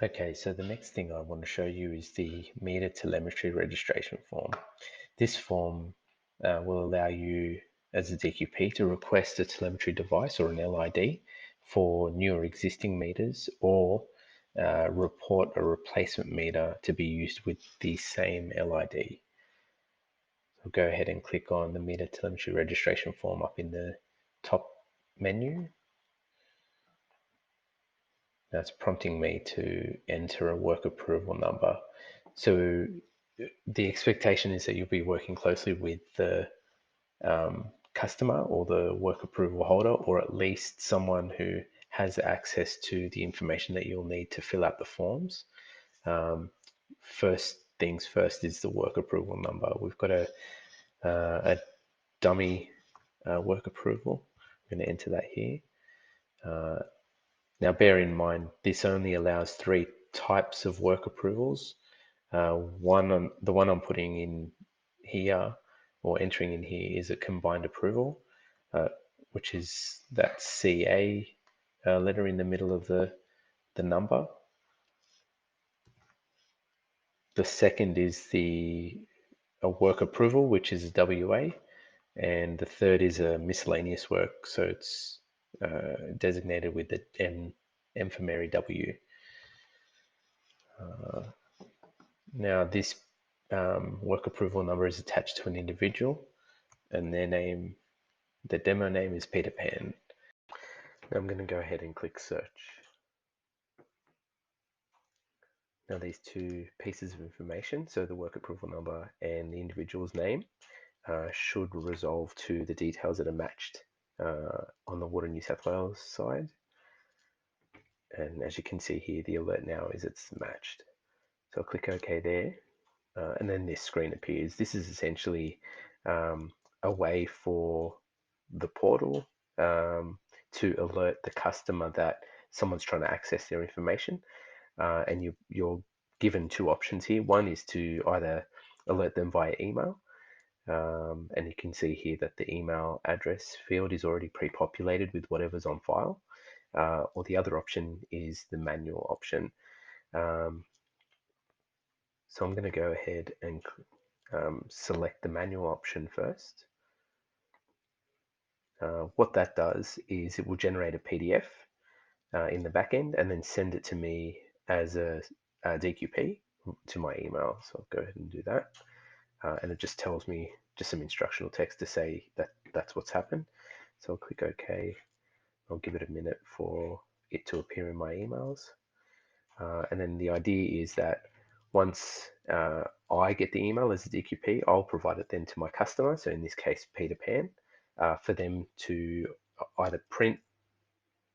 Okay, so the next thing I want to show you is the meter telemetry registration form. This form will allow you as a DQP to request a telemetry device or an LID for new or existing meters, or report a replacement meter to be used with the same LID. So go ahead and click on the meter telemetry registration form up in the top menu. That's prompting me to enter a work approval number. So the expectation is that you'll be working closely with the customer or the work approval holder, or at least someone who has access to the information that you'll need to fill out the forms. First things first is the work approval number. We've got a dummy work approval. I'm going to enter that here. Now, bear in mind, this only allows three types of work approvals. The one I'm putting in here or entering in here is a combined approval, uh, which is that CA letter in the middle of the number. The second is a work approval, which is a WA, and the third is a miscellaneous work, so it's designated with the M for Mary W. Now, this work approval number is attached to an individual, and the demo name is Peter Pan. Now I'm going to go ahead and click search. Now these two pieces of information, so the work approval number and the individual's name, should resolve to the details that are matched on the Water New South Wales side. And as you can see here, the alert now is it's matched. So I'll click OK there. And then this screen appears. This is essentially a way for the portal to alert the customer that someone's trying to access their information. And you're given two options here. One is to either alert them via email, and you can see here that the email address field is already pre-populated with whatever's on file, or the other option is the manual option. So I'm going to go ahead and select the manual option first. What that does is it will generate a PDF in the backend and then send it to me as a DQP to my email. So I'll go ahead and do that. And it just tells me just some instructional text to say that that's what's happened. So I'll click OK. I'll give it a minute for it to appear in my emails. And then the idea is that once I get the email as a DQP, I'll provide it then to my customer, so in this case, Peter Pan, for them to either print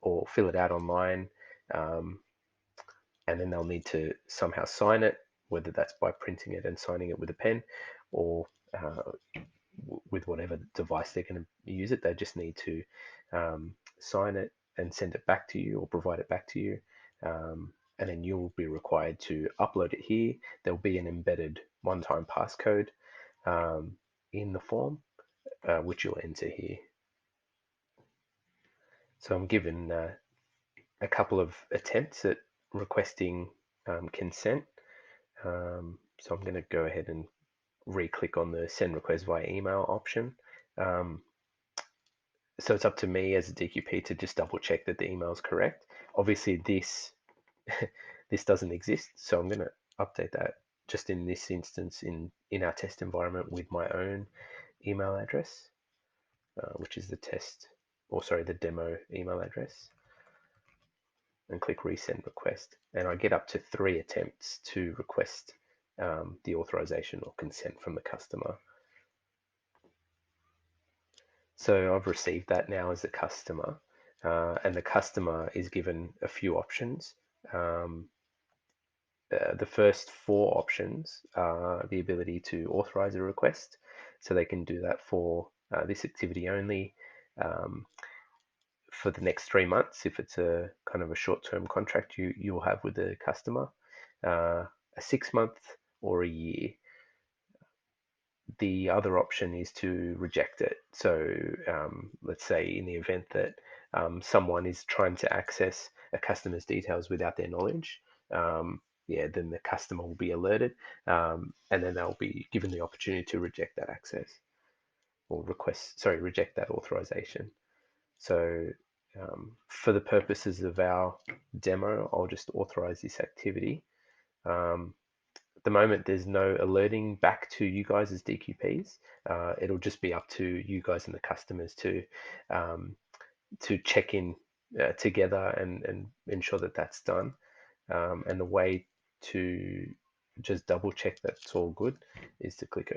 or fill it out online, and then they'll need to somehow sign it, whether that's by printing it and signing it with a pen, or with whatever device they're going to use it. They just need to sign it and send it back to you or provide it back to you. And then you'll be required to upload it here. There'll be an embedded one-time passcode in the form, which you'll enter here. So I'm given a couple of attempts at requesting consent. So I'm going to go ahead and re-click on the send request via email option. So it's up to me as a DQP to just double check that the email is correct. Obviously this this doesn't exist, so I'm going to update that just in this instance in our test environment with my own email address, which is the demo email address, and click resend request. And I get up to 3 attempts to request the authorization or consent from the customer. So I've received that now as a customer, and the customer is given a few options. The first 4 options are the ability to authorize a request, so they can do that for this activity only for the next 3 months if it's a kind of a short-term contract you'll have with the customer, a 6-month, or a year. The other option is to reject it. So let's say in the event that someone is trying to access a customer's details without their knowledge, yeah, then the customer will be alerted, and then they'll be given the opportunity to reject that access or reject that authorization. So for the purposes of our demo, I'll just authorize this activity. At the moment, there's no alerting back to you guys as DQPs. It'll just be up to you guys and the customers to check in together and ensure that that's done. And the way to just double check that's all good is to click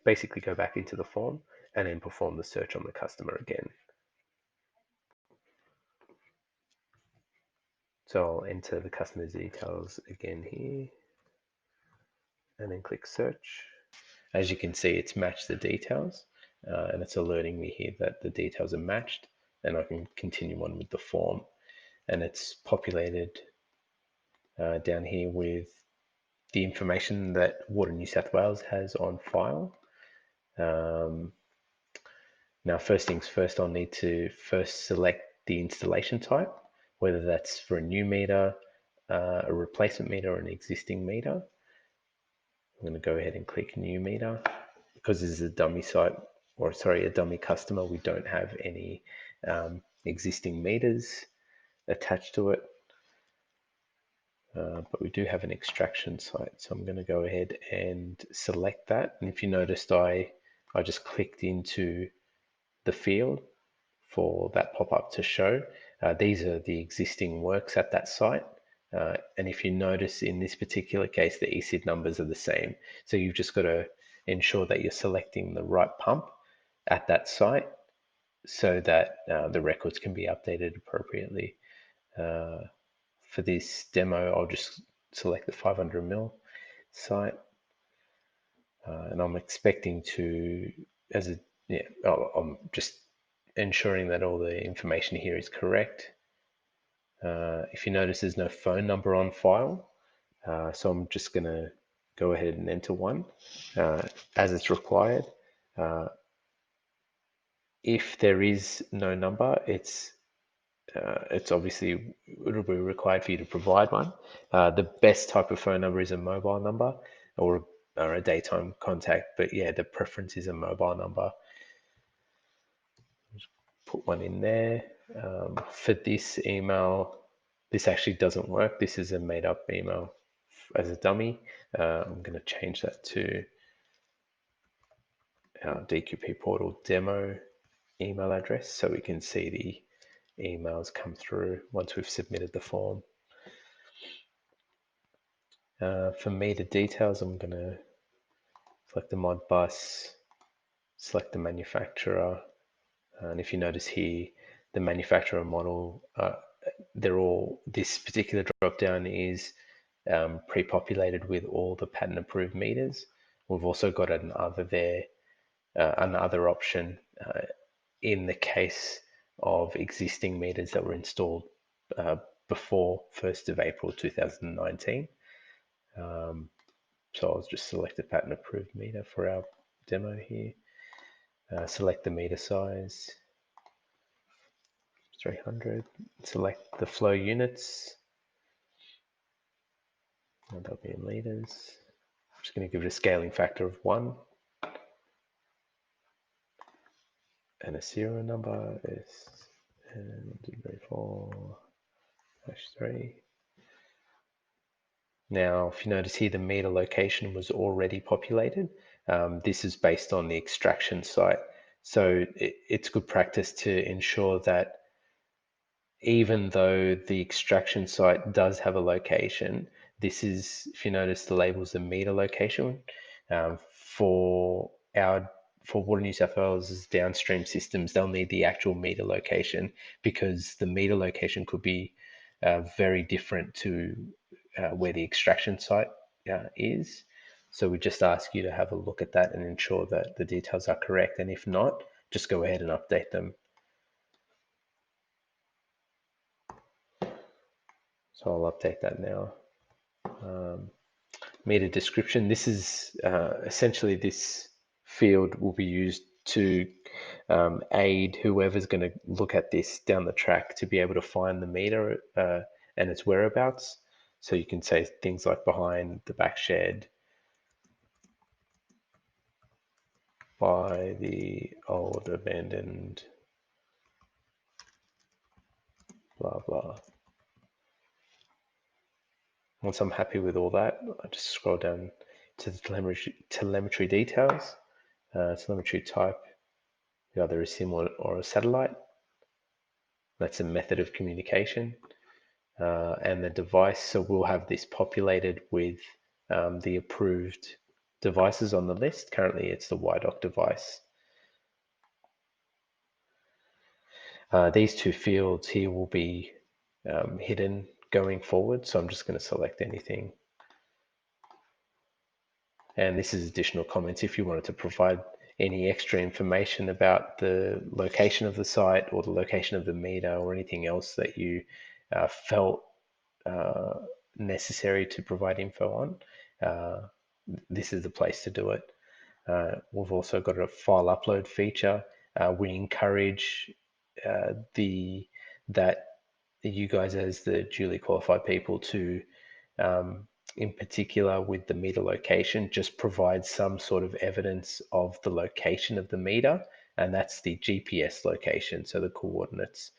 basically go back into the form and then perform the search on the customer again. So I'll enter the customer's details again here and then click search. As you can see, it's matched the details and it's alerting me here that the details are matched, and I can continue on with the form. And it's populated down here with the information that Water New South Wales has on file. Now, first things first, I'll need to first select the installation type, whether that's for a new meter, a replacement meter, or an existing meter. I'm going to go ahead and click new meter. Because this is a dummy site, or sorry, a dummy customer, we don't have any existing meters attached to it. But we do have an extraction site. So I'm going to go ahead and select that. And if you noticed, I just clicked into the field for that pop-up to show. These are the existing works at that site. And if you notice in this particular case, the ECID numbers are the same. So you've just got to ensure that you're selecting the right pump at that site so that the records can be updated appropriately. For this demo, I'll just select the 500 mil site. And I'm expecting to, I'm just ensuring that all the information here is correct. If you notice, there's no phone number on file. So I'm just going to go ahead and enter one as it's required. If there is no number, it's obviously, it'll be required for you to provide one. The best type of phone number is a mobile number or a daytime contact, but yeah, the preference is a mobile number. Just put one in there. For this email, this actually doesn't work. This is a made up email as a dummy. I'm going to change that to our DQP portal demo email address so we can see the emails come through once we've submitted the form. For meter details, I'm going to select the mod bus, select the manufacturer, and if you notice here, the manufacturer model, this particular drop down is pre-populated with all the patent approved meters. We've also got an other there, another option in the case of existing meters that were installed before 1st of April 2019. So I'll just select a patent approved meter for our demo here. Select the meter size, 300. Select the flow units. And they'll be in liters. I'm just going to give it a scaling factor of 1. And a serial number is 4-3. Now, if you notice here, the meter location was already populated. This is based on the extraction site. So it's good practice to ensure that even though the extraction site does have a location, this is, if you notice, the label's the meter location. For Water New South Wales' downstream systems, they'll need the actual meter location because the meter location could be very different to where the extraction site is. So we just ask you to have a look at that and ensure that the details are correct. And if not, just go ahead and update them. So I'll update that now. Meter description. This is essentially, this field will be used to aid whoever's going to look at this down the track to be able to find the meter and its whereabouts. So you can say things like behind the back shed, by the old abandoned blah blah. Once I'm happy with all that, I just scroll down to the telemetry details, telemetry type, either a SIM or a satellite. That's a method of communication. And the device, so we'll have this populated with the approved devices on the list. Currently it's the YDOC device. These two fields here will be hidden going forward, so I'm just going to select anything. And this is additional comments if you wanted to provide any extra information about the location of the site or the location of the meter or anything else that you felt necessary to provide info on. This is the place to do it. We've also got a file upload feature. We encourage that you guys as the duly qualified people to, in particular with the meter location, just provide some sort of evidence of the location of the meter, and that's the GPS location, so the coordinates,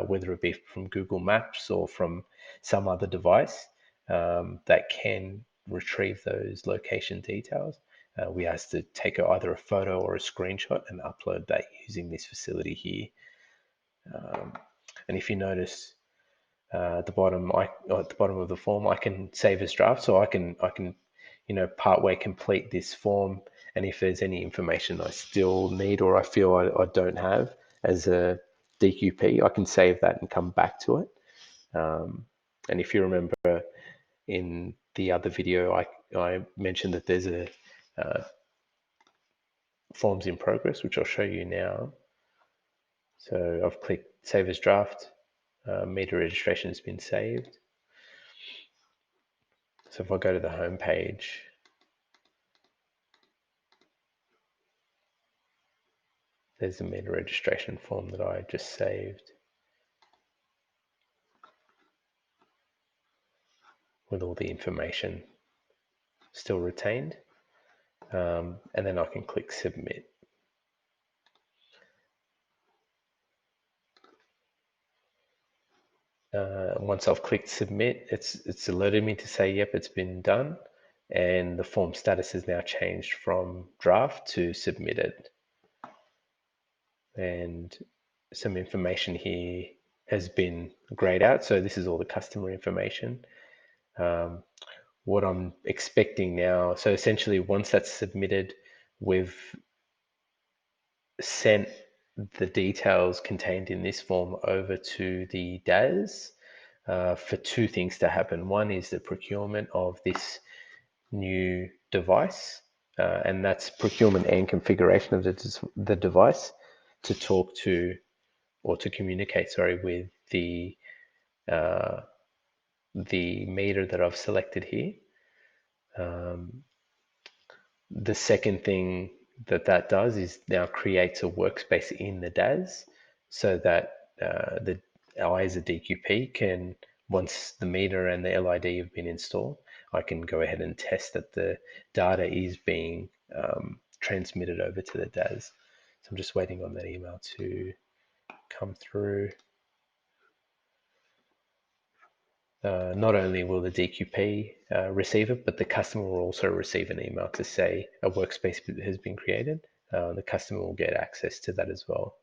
whether it be from Google Maps or from some other device that can retrieve those location details. We ask to take either a photo or a screenshot and upload that using this facility here. And if you notice at the bottom, at the bottom of the form, I can save as draft, so I can partway complete this form, and if there's any information I still need or I feel I don't have as a DQP, I can save that and come back to it. And if you remember in the other video, I mentioned that there's a forms in progress, which I'll show you now. So I've clicked save as draft. Meter registration has been saved. So if I go to the home page, there's the meter registration form that I just saved with all the information still retained. And then I can click submit. Once I've clicked submit, it's alerted me to say, yep, it's been done. And the form status has now changed from draft to submitted. And some information here has been grayed out. So this is all the customer information. What I'm expecting now, so essentially once that's submitted, we've sent the details contained in this form over to the DAS for two things to happen. One is the procurement of this new device, and that's procurement and configuration of the device to talk to or to communicate, sorry, with the meter that I've selected here. The second thing that does is now creates a workspace in the DAS so that I as a DQP can, once the meter and the LID have been installed, I can go ahead and test that the data is being transmitted over to the DAS. So I'm just waiting on that email to come through. Not only will the DQP receive it, but the customer will also receive an email to say a workspace has been created. The customer will get access to that as well.